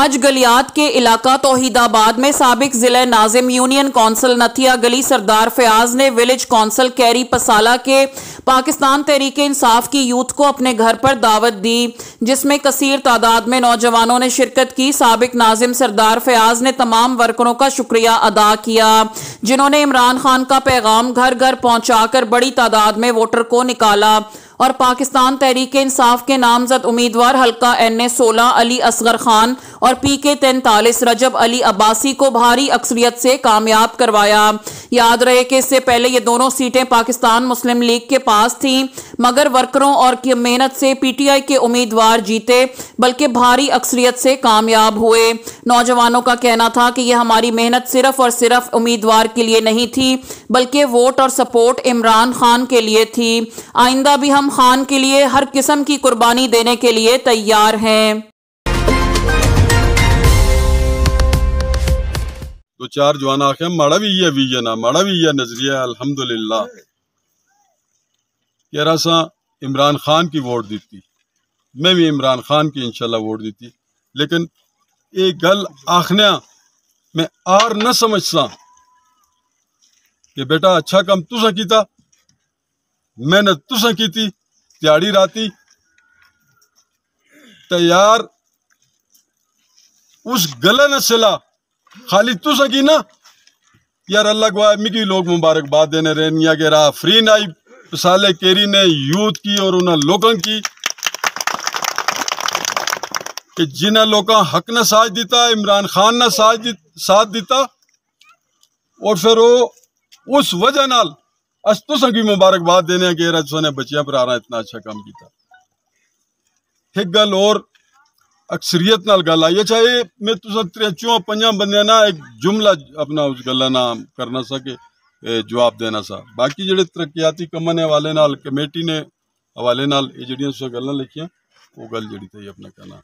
آج گلیات کے علاقہ توحید آباد میں سابق ضلع ناظم یونین کونسل نتھیا گلی سردار فیاض نے ولیج کونسل کیری پسالہ کے پاکستان تحریک انصاف کی یوتھ کو اپنے گھر پر دعوت دی، جس میں کثیر تعداد میں نوجوانوں نے شرکت کی۔ سابق ناظم سردار فیاض نے تمام ورکروں کا شکریہ ادا کیا جنہوں نے عمران خان کا پیغام گھر گھر پہنچا کر بڑی تعداد میں ووٹر کو نکالا اور پاکستان تحریک انصاف کے نامزد امیدوار حلقہ NA 16 علی اصغر خان اور PK 43 رجب علی عباسی کو بھاری اکثریت سے کامیاب کروایا۔ یاد رہے کہ اس سے پہلے یہ دونوں سیٹیں پاکستان مسلم لیگ کے پاس تھیں، مگر ورکروں اور محنت سے PTI کے امیدوار جیتے بلکہ بھاری اکثریت سے کامیاب ہوئے۔ نوجوانوں کا کہنا تھا کہ یہ ہماری محنت صرف اور صرف امیدوار کے لیے نہیں تھی بلکہ ووٹ اور سپورٹ عمران خان کے لیے تھی۔ آئندہ بھی ہم خان کے لیے ہر قسم کی قربانی دینے کے لیے تیار ہیں۔ دو چار جوان آخر ماڑا بھی یہ ویژن ہے، ماڑا بھی یہ نظریہ ہے۔ الحمدللہ کہہ رہا سا عمران خان کی ووٹ دیتی، میں بھی عمران خان کی انشاءاللہ ووٹ دیتی، لیکن ایک گل آخنے میں آر نہ سمجھ سا کہ بیٹا اچھا کم تسا کیتا، محنت تسا کیتی، تیاڑی راتی تیار اس گلہ نہ سلا خالی تسا کی نا یار اللہ گواہ مکی لوگ مبارکباد دینے رہن یا کہ راہ فرین آئی پسالے کیری نے یوتھ کی اور انہاں لوگوں کی کہ جنہ لوگاں حق نہ ساتھ دیتا، عمران خان نہ ساتھ دیتا، اور پھر وہ اس وجہ نال اس تو سنگی مبارکباد دینے کہ رجسوں نے بچیاں پر آ رہا اتنا اچھا کام کیتا۔ ایک گل اور اکثریت نال گل آئی، چاہے میں تو چوں پنجاں بندیاں نا ایک جملہ اپنا اس گلہ نہ کرنا سا کہ جواب دینا سا، باقی جڑے ترقیاتی کماں حوالے نال کمیٹی نے حوالے نال یہ جڑیاں سو گلاں لکھیاں وہ گل جڑی تھی اپنا کہنا۔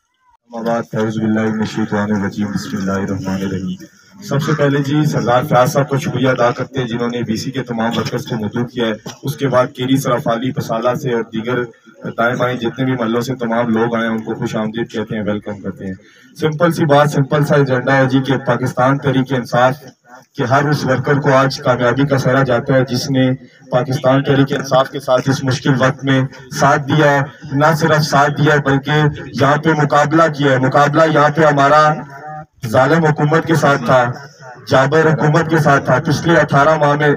اعوذ باللہ من الشیطان الرجیم، بسم اللہ الرحمن الرحیم۔ سب سے پہلے جی سردار فیاض صاحب کو شکریہ ادا کرتے ہیں جنہوں نے BC کے تمام ورکرز کو مدعو کیا ہے۔ اس کے بعد کیری سرف علی پسالہ سے اور دیگر دائیں بائیں جتنے بھی محلوں سے تمام لوگ آئے ہیں ان کو خوش آمدید کہتے ہیں، ویلکم کرتے ہیں۔ سمپل سی بات، سمپل سا ایجنڈا ہے جی کہ پاکستان تحریک انصاف کہ ہر اس ورکر کو آج کامیابی کا سہرا جاتا ہے جس نے پاکستان تحریک انصاف کے ساتھ اس مشکل وقت میں ساتھ دیا ہے، نہ صرف ساتھ دیا ہے بلکہ یہاں پہ مقابلہ کیا ہے۔ مقابلہ یہاں پہ ہمارا ظالم حکومت کے ساتھ تھا، جابر حکومت کے ساتھ تھا۔ پچھلے 18 ماہ میں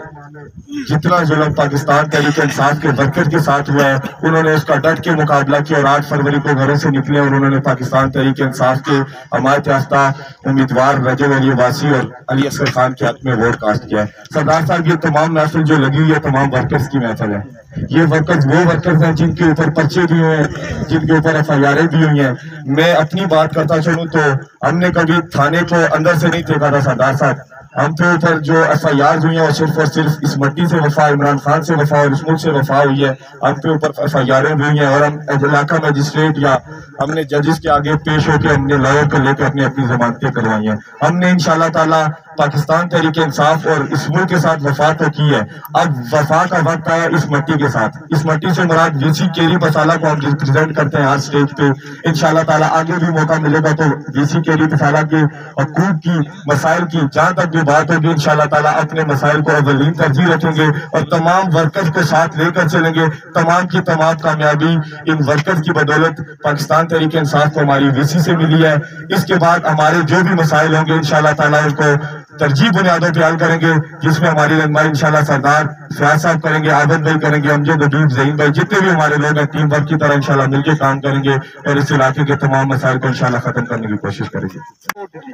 جتنا ظلم پاکستان تحریک انصاف کے ورکر کے ساتھ ہوا ہے انہوں نے اس کا ڈٹ کے مقابلہ کیا اور 8 فروری کو گھروں سے نکلے اور انہوں نے پاکستان تحریک انصاف کے حمایت یافتہ امیدوار رجب علی عباسی اور علی اصغر خان کے حق میں ووٹ کاسٹ کیا ہے۔ سردار صاحب یہ تمام محفل جو لگی ہوئی ہے تمام ورکرز کی محفل ہے۔ یہ ورکرز وہ ورکرز ہیں جن کے اوپر پرچے بھی ہوئے ہیں، جن کے اوپر FIR بھی ہوئی ہیں۔ میں اپنی بات کرتا چلوں تو ہم نے کبھی تھانے کو اندر سے نہیں دیکھا تھا سردار صاحب، ہم پہ اوپر جو FIR ہوئی ہیں اور صرف اس مٹی سے وفا، عمران خان سے وفا اور اس ملک سے وفا ہوئی ہے، ہم پہ اوپر FIR ہوئی ہیں اور ہم علاقہ میجسٹریٹ یا ہم نے ججز کے آگے پیش ہو کے ہم نے لائر کو لے کے اپنی ضمانتیں کروائی ہیں۔ ہم نے انشاءاللہ تعالی پاکستان تحریک انصاف اور اس ملک کے ساتھ وفا تو کی ہے، اب وفا کا وقت آیا اس مٹی کے ساتھ۔ اس مٹی سے مراد VC کیری پسالہ کو ہم ریپرزینٹ کرتے ہیں ہر سٹیج پہ۔ انشاءاللہ تعالی آگے بھی موقع ملے گا تو VC کیری پسالہ کے حقوق کی، مسائل کی جہاں تک بھی بات ہوگی انشاءاللہ تعالی اپنے مسائل کو اولین ترجیح رکھیں گے اور تمام ورکرز کو ساتھ لے کر چلیں گے۔ تمام کی تمام کامیابی ان ورکرز کی بدولت پاکستان تحریک انصاف کو ہماری VC سے ملی ہے۔ اس کے بعد ہمارے جو بھی مسائل ہوں گے انشاءاللہ تعالی ان کو ترجیح بنیادوں پہ حل کریں گے، جس میں ہماری رہنمائی انشاءاللہ سردار فیاض صاحب کریں گے، عابد بھائی کریں گے، امجد حبیب، ذہین بھائی، جتنے بھی ہمارے لوگ ہیں ٹیم ورک کی طرح انشاءاللہ مل کے کام کریں گے اور اس علاقے کے تمام مسائل کو انشاءاللہ ختم کرنے کی کوشش کریں گے۔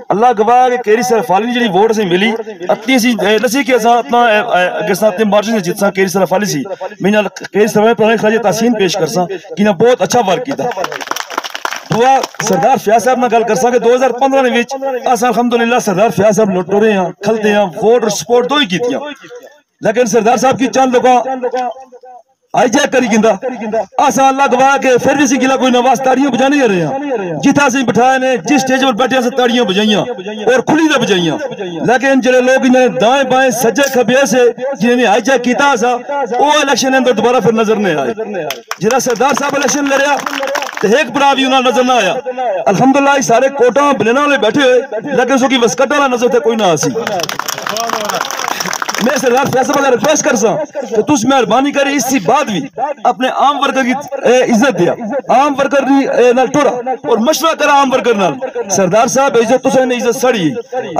اللہ گواہ کہ کیری سرف علی جڑی ووٹ سے ملی اتنی سی نسی کہ اساں اپنا اگساں تے مارجن سے جتساں کیری سرف علی سی میں نال کیری سرف پر خراج تحسین پیش کرساں کہ نہ بہت اچھا ورک کیتا۔ دعا سردار فیاض صاحب نہ گل کرساں کہ 2015 نے وچ اساں الحمدللہ سردار فیاض صاحب لٹورے ہیں، کھلتے ہیں، ووٹ اور سپورٹ دو ہی کیتیاں، لیکن سردار صاحب کی چند لوگاں آئی جائے کری گندہ آسان اللہ گواہ کہ پھر بھی سی گلا کوئی نواز تاڑیاں بجانے جا رہے ہیں، جتھا سے بٹھائے نے جس سٹیج پر بیٹھے سے تاڑیاں بجائیاں اور کھلی دے بجائیاں، لیکن جڑے لوگ انہیں دائیں بائیں سجے کھبے سے جنہیں نے آئی جائے کیتا سا وہ الیکشن اندر دوبارہ پھر نظر نہیں آئے۔ جڑا سردار صاحب الیکشن لڑیا تو ایک بڑا بھی انہوں نظر نہ آیا. الحمدللہ سارے کوٹاں بلینا والے بیٹھے ہوئے لیکن اس کی وسکٹا والا نظر تے کوئی نہ آسی. میں سردار فیاض صاحب اگر ریکویسٹ کرسا کہ تُس مہربانی کرے اس سی بعد بھی اپنے عام ورکر کی عزت دیا, عام ورکر نال ٹورا اور مشورہ کرا عام ورکر نال. سردار صاحب عزت تُسے نے عزت سڑی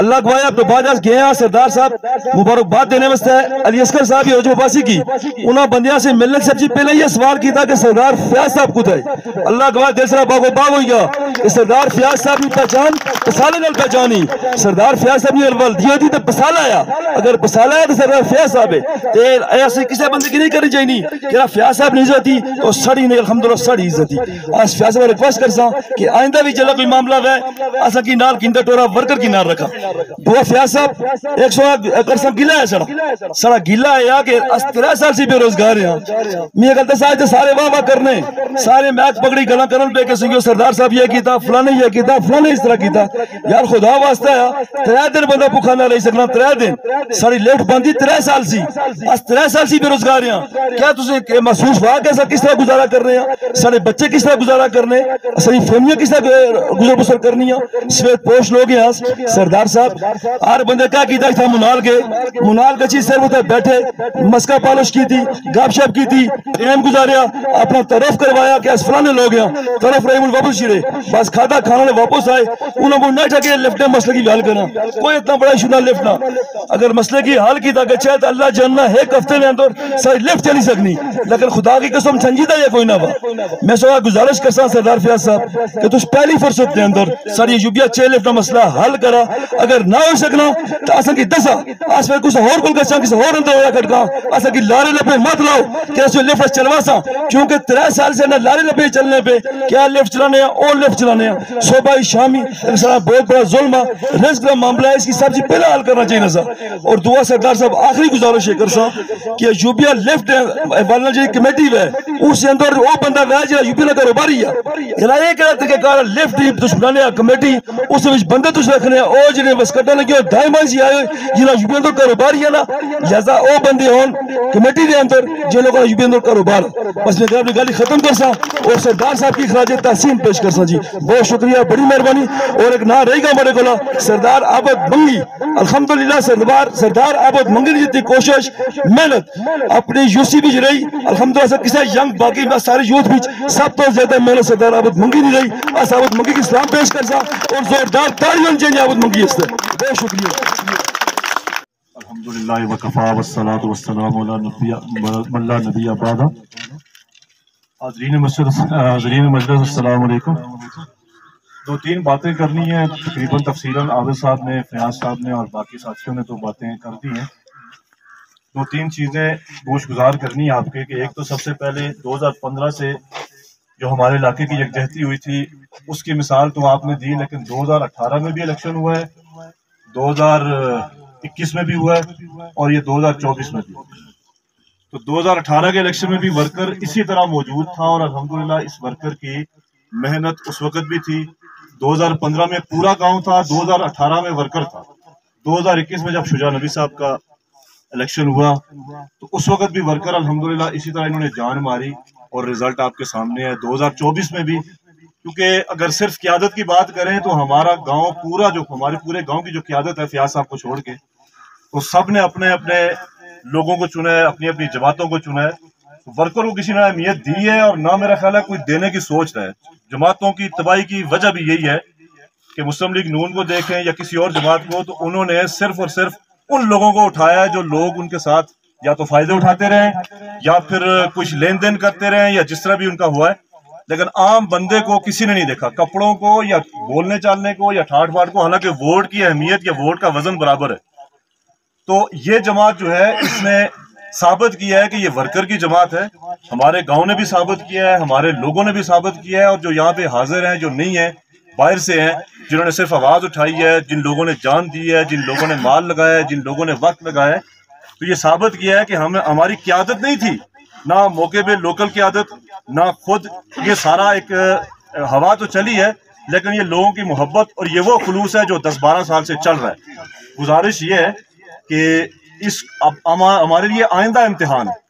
اللہ گوایا تو بعد از گئے ہیں. سردار صاحب مبارکباد دینے واسطے علی اصغر صاحب یہ جو باسی کی انہاں بندیاں سے ملنے سے سب پہلے یہ سوال کیتا کہ سردار فیاض صاحب کو تھے. اللہ گواہ دل سرا باغو باغ ہوئی گا کہ سردار فیاض صاحب کی پہچان پسالے نال پہچانی. سردار فیاض صاحب نے الول دیو دی تو پسالا آیا, اگر پسالا ہے سردار فیاض صاحب ہے ایسے کسی بندے کی نہیں کرنی چاہیے کہ فیاض صاحب نے عزت تھی تو سڑی نہیں الحمدللہ سڑی عزت تھی. آج فیاض صاحب ریکویسٹ کرسا کہ آئندہ بھی جلد کوئی معاملہ ہے اسا کی نال کیندہ ٹورا ورکر کی نال رکھا. دعا فیاض صاحب ایک سو کرسا گلا ہے سڑا گلا ہے یا کہ 13 سال سے بے روزگار ہیں. میں کہتا ساتھ سارے واہ واہ کرنے سارے میچ پکڑی گلاں کرن پہ کہ سنگیو سردار صاحب یہ کیتا فلانے یہ کیتا فلانے اس طرح کیتا. یار خدا واسطہ ہے 3 دن بندہ بھوکا نہ رہ سکنا 3 دن ساری لیٹ بندی 3 سال سی اس 3 سال سی بے روزگار ہیں. کیا تجھے محسوس ہوا کہ کس طرح گزارا کر رہے ہیں, سارے بچے کس طرح گزارا کرنے, ساری فیملیاں کس طرح گزر بسر کرنی ہیں. سویت پوش لوگ ہیں. سردار صاحب ہر بندے کیا کیتا تھا منال کے چیز صرف ہوتا بیٹھے مسکا پالش کی تھی گاپ شاپ کی تھی ٹائم گزاریا اپنا طرف کروایا کہ اس فلانے لوگ ہیں طرف رہے واپس شیرے بس کھاتا کھانا نے واپس آئے انہوں کو نہ ٹھکے لفٹ مسئلے کی حل کرنا. کوئی اتنا بڑا ایشو نہ لفٹ نہ اگر مسئلے کی حل کیتا کہ چاہے اللہ جاننا ایک ہفتے میں اندر ساری لفٹ چلی سکنی لیکن خدا کی قسم سنجیدہ یہ کوئی نہ ہوا. میں سوا گزارش کرسا سردار فیاض صاحب کہ تُس پہلی فرصت کے اندر ساری یوبیا 6 لفٹ مسئلہ حل کرا. اگر نہ ہو سکنا تو اسا کی دسا اس پہ کچھ اور کل کسا کسی اور اندر ہوا کھڑکا اسا کی لارے لپے مت لاؤ کہ اس لفٹ چلوا سا کیونکہ 3 سال سے نہ لارے لپے چلنے پہ کیا لفٹ چلانے ہیں اور لفٹ چلانے ہیں. صوبہ شامی انسان بہت بڑا ظلم ہے رزق کا معاملہ ہے اس کی سب سے پہلا حل کرنا چاہیے سا. اور دعا سردار صاحب آخری گزارش ہے کرسا کہ یوبیا لفٹ والنا جی کمیٹی ہے اس اندر وہ بندہ ہے جو یوبیا کا کاروباری ہے یلا یہ کہہ طریقہ کار لفٹ دشمنانے کمیٹی اس وچ بندے تُس رکھنے او جڑے وسکٹا لگے دائما سی آئے جنہاں یوبیا کا کاروباری ہے نا لہذا او بندے ہون کمیٹی دے اندر جو لوگ یوبیا کا کاروبار. بس میں اپنی گل ختم کرسا اور سردار صاحب کی خراج تحسین پیش کرسا. جی بہت شکریہ بڑی مہربانی. اور ایک نہ رہے گا ہمارے کو سردار عابد منگی الحمدللہ سردار عابد منگی جتنی کوشش محنت اپنی یوسی بھی رہی الحمدللہ سے کسی ینگ باقی سارے یوتھ بھی سب تو زیادہ محنت سردار عابد منگی نہیں رہی. اس عابد منگی کی سلام پیش کرسا اور زوردار تالیاں چاہیے عابد منگی اس سے. بہت شکریہ. الحمدللہ وکفا والصلاۃ والسلام علی من لا نبی بعد. حاضرین مجلس السلام علیکم. 2-3 باتیں کرنی ہیں تقریباً تفصیلاً عابد صاحب نے فیاض صاحب نے اور باقی ساتھیوں نے تو باتیں کر دی ہیں. 2-3 چیزیں گوش گزار کرنی ہیں آپ کے کہ ایک تو سب سے پہلے 2015 سے جو ہمارے علاقے کی یکجہتی ہوئی تھی اس کی مثال تو آپ نے دی لیکن 2018 میں بھی الیکشن ہوا ہے 2021 میں بھی ہوا ہے اور یہ 2024 میں بھی. تو 2018 کے الیکشن میں بھی ورکر اسی طرح موجود تھا اور الحمدللہ اس ورکر کی محنت اس وقت بھی تھی. 2015 میں پورا گاؤں تھا 2018 میں ورکر تھا. 2021 میں جب شجاع نبی صاحب کا الیکشن ہوا تو اس وقت بھی ورکر الحمدللہ اسی طرح انہوں نے جان ماری اور رزلٹ آپ کے سامنے ہے. 2024 میں بھی کیونکہ اگر صرف قیادت کی بات کریں تو ہمارا گاؤں پورا جو ہمارے پورے گاؤں کی جو قیادت ہے فیاض صاحب کو چھوڑ کے تو سب نے اپنے اپنے لوگوں کو چنا ہے اپنی اپنی جماعتوں کو چنا ہے. ورکر کو کسی نے اہمیت دی ہے اور نہ میرا خیال ہے کوئی دینے کی سوچ رہا ہے. جماعتوں کی تباہی کی وجہ بھی یہی ہے کہ مسلم لیگ نون کو دیکھیں یا کسی اور جماعت کو تو انہوں نے صرف اور صرف ان لوگوں کو اٹھایا ہے جو لوگ ان کے ساتھ یا تو فائدے اٹھاتے رہیں یا پھر کچھ لین دین کرتے رہیں یا جس طرح بھی ان کا ہوا ہے. لیکن عام بندے کو کسی نے نہیں دیکھا کپڑوں کو یا بولنے چالنے کو یا ٹھاٹ پھاٹ کو. حالانکہ ووٹ کی اہمیت یا ووٹ کا وزن برابر ہے. تو یہ جماعت جو ہے اس نے ثابت کیا ہے کہ یہ ورکر کی جماعت ہے. ہمارے گاؤں نے بھی ثابت کیا ہے ہمارے لوگوں نے بھی ثابت کیا ہے اور جو یہاں پہ حاضر ہیں جو نہیں ہیں باہر سے ہیں جنہوں نے صرف آواز اٹھائی ہے جن لوگوں نے جان دی ہے جن لوگوں نے مال لگایا ہے جن لوگوں نے وقت لگایا ہے تو یہ ثابت کیا ہے کہ ہماری قیادت نہیں تھی نہ موقع پہ لوکل قیادت نہ خود یہ سارا ایک ہوا تو چلی ہے لیکن یہ لوگوں کی محبت اور یہ وہ خلوص ہے جو 10-12 سال سے چل رہا ہے. گزارش یہ ہے کہ ہمارے لیے آئندہ امتحان